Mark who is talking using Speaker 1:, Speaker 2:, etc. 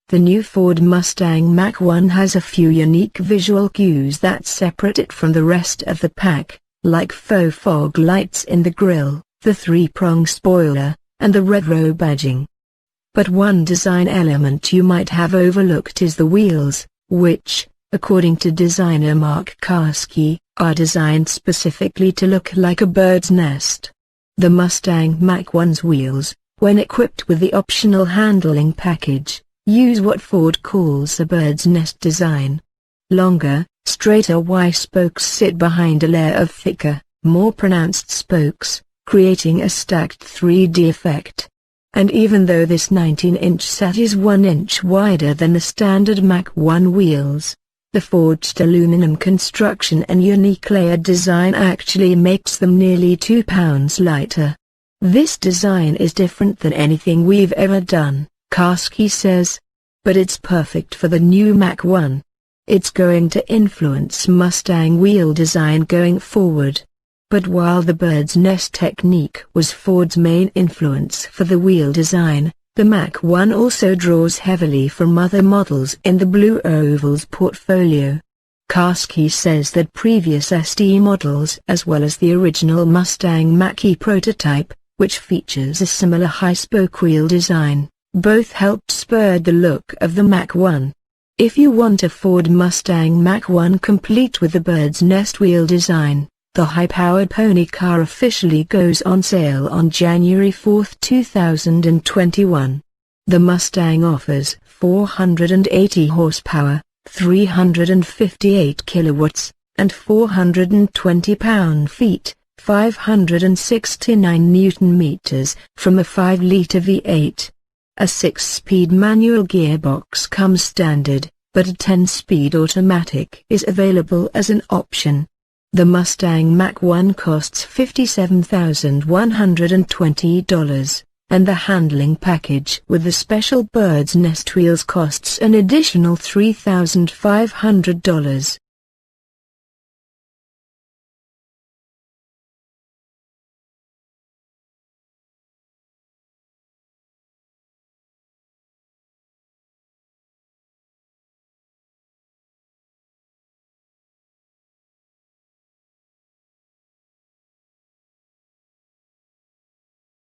Speaker 1: The new Ford Mustang Mach 1 has a few unique visual cues that separate it from the rest of the pack, like faux fog lights in the grille, the three-prong spoiler, and the retro badging. But one design element you might have overlooked is the wheels, which, according to designer Mark Karski, are designed specifically to look like a bird's nest. The Mustang Mach 1's wheels, when equipped with the optional handling package, use what Ford calls a bird's nest design. Longer, straighter Y-spokes sit behind a layer of thicker, more pronounced spokes, creating a stacked 3D effect. And even though this 19-inch set is 1 inch wider than the standard Mach 1 wheels, the forged aluminum construction and unique layered design actually makes them nearly 2 pounds lighter. This design is different than anything we've ever done, Karski says. But it's perfect for the new Mach 1. It's going to influence Mustang wheel design going forward. But while the bird's nest technique was Ford's main influence for the wheel design, the Mach 1 also draws heavily from other models in the Blue Oval's portfolio. Karski says that previous ST models as well as the original Mustang Mach-E prototype, which features a similar high-spoke wheel design, both helped spur the look of the Mach 1. If you want a Ford Mustang Mach 1 complete with the bird's nest wheel design, the high-powered pony car officially goes on sale on January 4, 2021. The Mustang offers 480 horsepower, 358 kilowatts, and 420 pound-feet, 569 Newton-meters, from a 5-liter V8. A 6-speed manual gearbox comes standard, but a 10-speed automatic is available as an option. The Mustang Mach 1 costs $57,120, and the handling package with the special bird's nest wheels costs an additional $3,500.